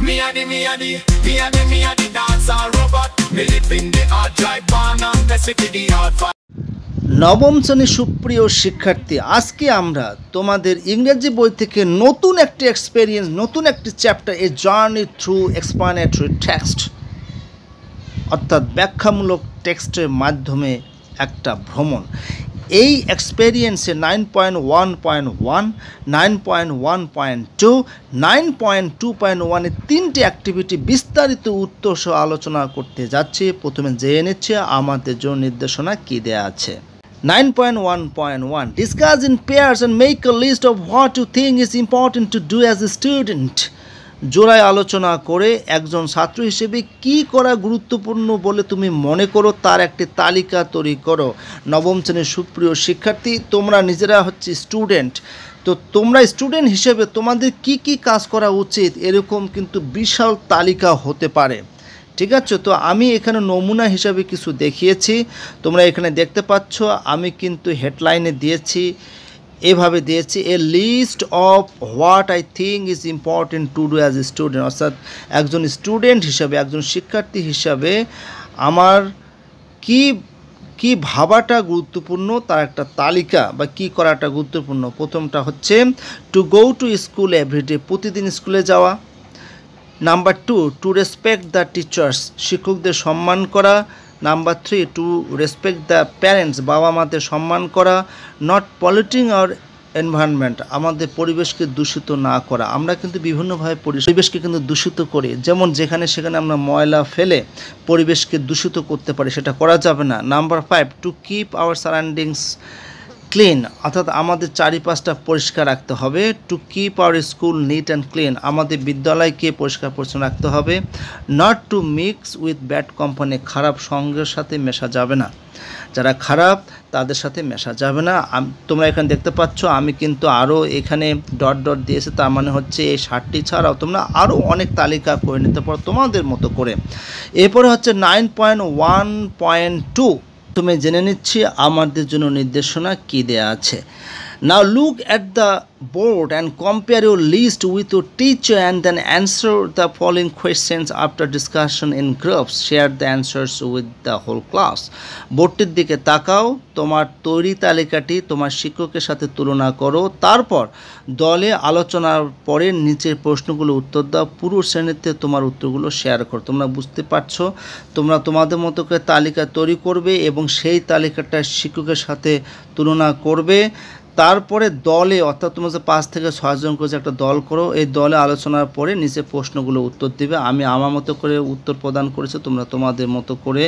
Me and the dancer robot. Me live in the hard drive barn and basically the hard fire. নবম শ্রেণীর সুপ্রিয় শিক্ষার্থী, আজকে আমরা তোমাদের ইংরেজি বই থেকে নতুন একটি এক্সপেরিয়েন্স, নতুন একটি chapter, a journey through explanatory text, অর্থাৎ ব্যাখ্যামূলক টেক্সটের মাধ্যমে একটা ভ্রমণ। এই এক্সপেরিয়েন্সে 9.1.1, 9.1.2, 9.2.1 এর তিনটি অ্যাক্টিভিটি বিস্তারিত উত্তর সহ আলোচনা করতে যাচ্ছি। প্রথমে জেনে নিচ্ছে আমাদের জন্য নির্দেশনা কী দেওয়া আছে। 9.1.1 Discuss in pairs and make a list of what you think is important to do as a student. জোড়ায় আলোচনা করে একজন ছাত্র হিসেবে কি করা গুরুত্বপূর্ণ বলে তুমি মনে করো তার একটি তালিকা তৈরি করো। নবম শ্রেণীর সুপ্রিয় শিক্ষার্থী, তোমরা নিজেরা হচ্ছে স্টুডেন্ট, তো তোমরা স্টুডেন্ট হিসেবে তোমাদের কি কি কাজ করা উচিত এরকম কিন্তু বিশাল তালিকা হতে পারে। ঠিক আছে, তো আমি এখানে নমুনা হিসাবে কিছু দেখিয়েছি, তোমরা এখানে দেখতে পাচ্ছ। আমি কিন্তু হেডলাইনে দিয়েছি, এভাবে দিয়েছি, a list of what I think is important to do as a student. অর্থাৎ একজন স্টুডেন্ট হিসাবে, একজন শিক্ষার্থী হিসাবে আমার কি ভাবাটা গুরুত্বপূর্ণ তার একটা তালিকা, বা কি করাটা গুরুত্বপূর্ণ। প্রথমটা হচ্ছে to go to school every day, প্রতিদিন স্কুলে যাওয়া। Number 2, to respect the teachers, শিক্ষকদের সম্মান করা। Number 3, to respect the parents, বাবা মাদের সম্মান করা। নট পলিউটিং আওয়ার এনভায়রনমেন্ট, আমাদের পরিবেশকে দূষিত না করা। আমরা কিন্তু বিভিন্নভাবে পরিবেশকে কিন্তু দূষিত করি, যেমন যেখানে সেখানে আমরা ময়লা ফেলে পরিবেশকে দূষিত করতে পারি, সেটা করা যাবে না। Number 5, to keep our surroundings clean, অর্থাৎ আমাদের চারিপাশটা পরিষ্কার রাখতে হবে। To keep our school neat and clean, আমাদের বিদ্যালয়কে পরিষ্কার পরিচ্ছন্ন রাখতে হবে। Not to mix with bad company, খারাপ সঙ্গের সাথে মেশা যাবে না, যারা খারাপ তাদের সাথে মেশা যাবে না। তোমরা এখানে দেখতে পাচ্ছ আমি কিন্তু আরও এখানে ডট ডট দিয়েছি, তার মানে হচ্ছে এই 60টি ছাড়াও তোমরা আরও অনেক তালিকা করে নিতে পারো তোমাদের মতো করে। এরপরে হচ্ছে 9.1.2, তুমি জেনে নিচ্ছি আমাদের জন্য নির্দেশনা কী দেয়া আছে। Now look at the board and compare your list with your teacher and then answer the following questions after discussion in groups. Share the answers with the whole class. বোর্ডটির দিকে তাকাও, তোমার তৈরি তালিকাটি তোমার শিক্ষকের সাথে তুলনা করো, তারপর দলে আলোচনার পরে নিচের প্রশ্নগুলো উত্তর দাও। পুরো শ্রেণীতে তোমার উত্তরগুলো শেয়ার করো। তোমরা বুঝতে পারছো, তোমরা তোমাদের মতো করে তালিকা তৈরি করবে এবং সেই তালিকাটা শিক্ষকের সাথে তুলনা করবে। তারপরে দলে, অর্থাৎ তোমরা যে 5 থেকে 6 জন করে একটা দল করো, এই দলে আলোচনার পরে নিচে প্রশ্নগুলো উত্তর দিবে। আমি আমার মতো করে উত্তর প্রদান করেছি, তোমরা তোমাদের মতো করে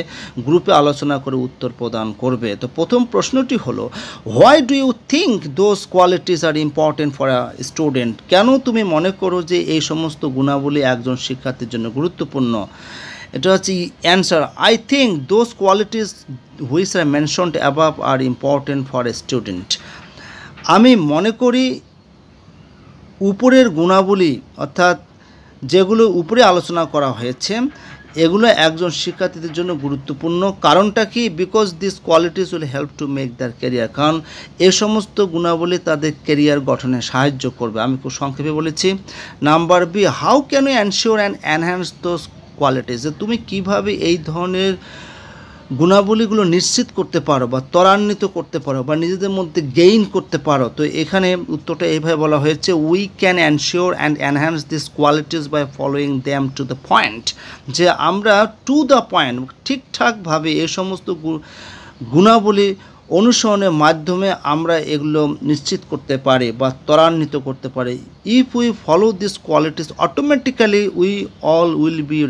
গ্রুপে আলোচনা করে উত্তর প্রদান করবে। তো প্রথম প্রশ্নটি হলো, why do you think those qualities are important for a student? কেন তুমি মনে করো যে এই সমস্ত গুণাবলী একজন শিক্ষার্থীর জন্য গুরুত্বপূর্ণ? এটা হচ্ছে answer, I think those qualities which are mentioned above are important for a student. আমি মনে করি উপরের গুণাবলী, অর্থাৎ যেগুলো উপরে আলোচনা করা হয়েছে, এগুলো একজন শিক্ষার্থীদের জন্য গুরুত্বপূর্ণ। কারণটা কি? Because this qualities will help to make their career, কারণ এ সমস্ত গুণাবলী তাদের ক্যারিয়ার গঠনে সাহায্য করবে। আমি খুব সংক্ষেপে বলেছি। Number B, how can you ensure and enhance those qualities, যে তুমি কিভাবে এই ধরনের গুণাবলীগুলো নিশ্চিত করতে পারো বা ত্বরান্বিত করতে পারো বা নিজেদের মধ্যে গেইন করতে পারো। তো এখানে উত্তরটা এইভাবে বলা হয়েছে, we can ensure and enhance this qualities by following them to the point, যে আমরা টু দ্য পয়েন্ট ঠিকঠাকভাবে এই সমস্ত গুণাবলী অনুসরণের মাধ্যমে আমরা এগুলো নিশ্চিত করতে পারি বা ত্বরান্বিত করতে পারি। If we follow this qualities automatically we all will be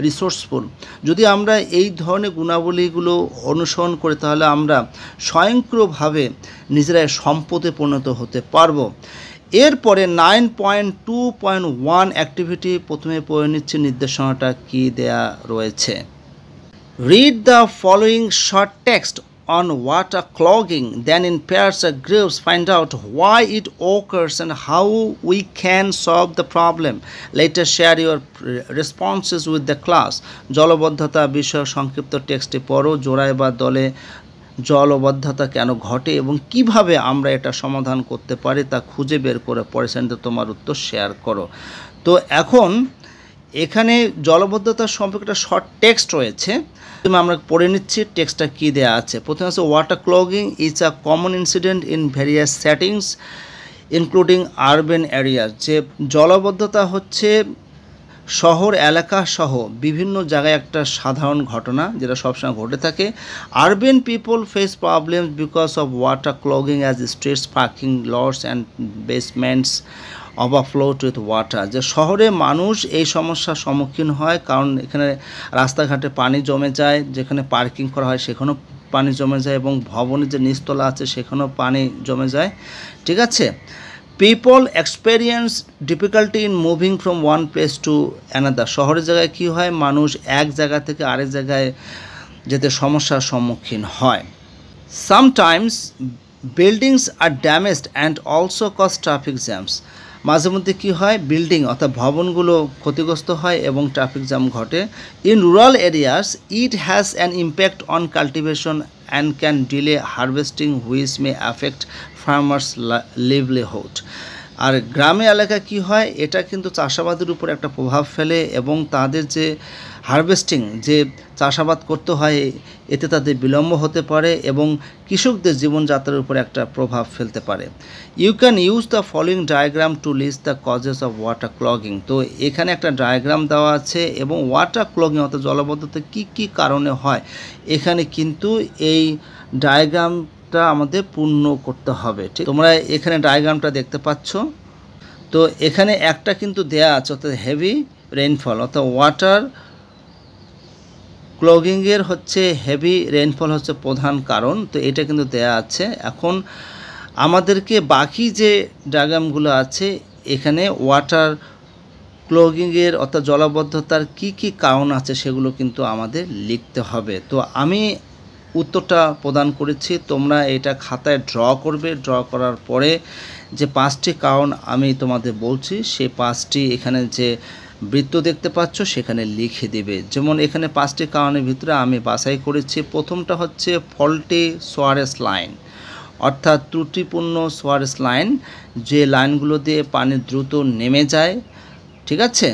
resourceful, যদি আমরা এই ধরনের গুণাবলীগুলো অনুসরণ করি তাহলে আমরা স্বয়ংক্রিয়ভাবে নিজেরাই সম্পদে পরিণত হতে পারবো। এরপরে 9.2.1 অ্যাক্টিভিটি, প্রথমে পড়ে নিচ্ছে নির্দেশনাটা কী দেয়া রয়েছে। Read the following short text on water clogging, then in pairs or groups find out why it occurs and how we can solve the problem. Later share your responses with the class. জলবদ্ধতা বিষয়ক সংক্ষিপ্ত টেক্সটে পড়ো, জোড়ায় বা দলে জলবদ্ধতা কেন ঘটে এবং কিভাবে আমরা এটা সমাধান করতে পারি তা খুঁজে বের করে পরে সেন্টার তোমার উত্তর শেয়ার করো। তো এখন এখানে জলবদ্ধতা সম্পর্কে একটা শর্ট টেক্সট রয়েছে, আমরা পড়ে নিচ্ছি টেক্সটটা কী দেওয়া আছে। প্রথমে আছে water clogging is a common incident in various settings including urban areas. যে জলবদ্ধতা হচ্ছে শহর এলাকা সহ বিভিন্ন জায়গায় একটা সাধারণ ঘটনা যেটা সবসময় ঘটে থাকে। Urban people face problems because of water clogging as streets, parking lots and basements overflowed with water. যে শহরে মানুষ এই সমস্যার সম্মুখীন হয় কারণ এখানে রাস্তাঘাটে পানি জমে যায়, যেখানে পার্কিং করা হয় সেখানেও পানি জমে যায় এবং ভবনের যে নিচতলা আছে সেখানেও পানি জমে যায়। ঠিক আছে। People experience difficulty in moving from one place to another. শহরের জায়গায় কী হয়, মানুষ এক জায়গা থেকে আরেক জায়গায় যেতে সমস্যার সম্মুখীন হয়। Sometimes buildings are damaged and also cause traffic jams. মাঝে মধ্যে কী হয়, বিল্ডিং অর্থাৎ ভবনগুলো ক্ষতিগ্রস্ত হয় এবং ট্রাফিক জ্যাম ঘটে। In rural areas it has an impact on cultivation and can delay harvesting which may affect farmers livelihood. আর গ্রামে এলাকায় কী হয়, এটা কিন্তু চাষাবাদের উপর একটা প্রভাব ফেলে এবং তাদের যে হারভেস্টিং যে চাষাবাদ করতে হয় এতে তাদের বিলম্ব হতে পারে এবং কৃষকদের জীবনযাত্রার উপর একটা প্রভাব ফেলতে পারে। You can use the following diagram to list the causes of water clogging. তো এখানে একটা ডায়াগ্রাম দেওয়া আছে এবং ওয়াটার ক্লগিং অর্থাৎ জলবদ্ধতা কী কী কারণে হয় এখানে কিন্তু এই ডায়াগ্রামটা আমাদের পূর্ণ করতে হবে। ঠিক, তোমরা এখানে ডায়াগ্রামটা দেখতে পাচ্ছ। তো এখানে একটা কিন্তু দেয়া আছে অর্থাৎ হেভি রেইনফল অর্থাৎ ওয়াটার ক্লগিংয়ের হচ্ছে হেভি রেইনফল হচ্ছে প্রধান কারণ। তো এটা কিন্তু দেয়া আছে। এখন আমাদেরকে বাকি যে ডায়াগ্রামগুলো আছে এখানে ওয়াটার ক্লগিংয়ের অর্থাৎ জলাবদ্ধতার কি কি কারণ আছে সেগুলো কিন্তু আমাদের লিখতে হবে। তো আমি উত্তরটা প্রদান করেছি, তোমরা এটা খাতায় ড্র করবে। ড্র করার পরে যে 5টি কারণ আমি তোমাদের বলছি সেই 5টি এখানে যে বৃত্ত দেখতে পাচ্ছ সেখানে লিখে দিবে। যেমন এখানে 5টি কারণের ভিতরে আমি বাছাই করেছি। প্রথমটা হচ্ছে ফল্টি সোয়ারেজ লাইন অর্থাৎ ত্রুটিপূর্ণ সোয়ারেজ লাইন, যে লাইনগুলো দিয়ে পানি দ্রুত নেমে যায়। ঠিক আছে,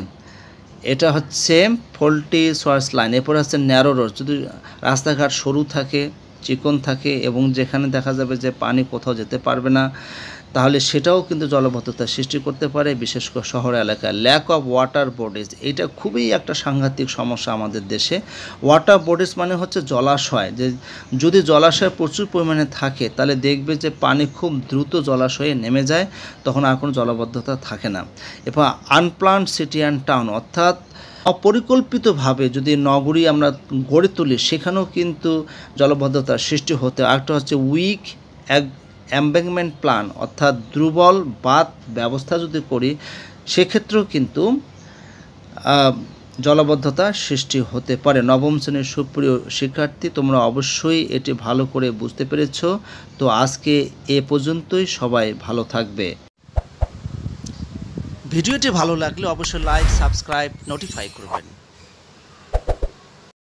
এটা হচ্ছে ফল্টি সোয়ারেজ লাইন। এরপর হচ্ছে ন্যারো রোড, যদি রাস্তাঘাট সরু থাকে, চিকন থাকে এবং যেখানে দেখা যাবে যে পানি কোথাও যেতে পারবে না তাহলে সেটাও কিন্তু জলবদ্ধতার সৃষ্টি করতে পারে, বিশেষ করে শহর এলাকায়। ল্যাক অফ ওয়াটার বডিজ, এটা খুবই একটা সাংঘাতিক সমস্যা আমাদের দেশে। ওয়াটার বডিজ মানে হচ্ছে জলাশয়, যে যদি জলাশয় প্রচুর পরিমাণে থাকে তাহলে দেখবে যে পানি খুব দ্রুত জলাশয়ে নেমে যায়, তখন আর কোনো জলবদ্ধতা থাকে না। এরপর আনপ্লান্ড সিটি অ্যান্ড টাউন অর্থাৎ অপরিকল্পিতভাবে যদি নগরী আমরা গড়ে তুলি সেখানেও কিন্তু জলবদ্ধতার সৃষ্টি হতে। আরেকটা হচ্ছে উইক এমব্যাঙ্কমেন্ট প্ল্যান অর্থাৎ দুর্বল বাঁধ ব্যবস্থা যদি করি সেক্ষেত্রেও কিন্তু জলবদ্ধতা সৃষ্টি হতে পারে। নবম শ্রেণীর সুপ্রিয় শিক্ষার্থী, তোমরা অবশ্যই এটি ভালো করে বুঝতে পেরেছ। তো আজকে এ পর্যন্তই, সবাই ভালো থাকবে। ভিডিওটি ভালো লাগলে অবশ্যই লাইক, সাবস্ক্রাইব, নোটিফাই করবেন।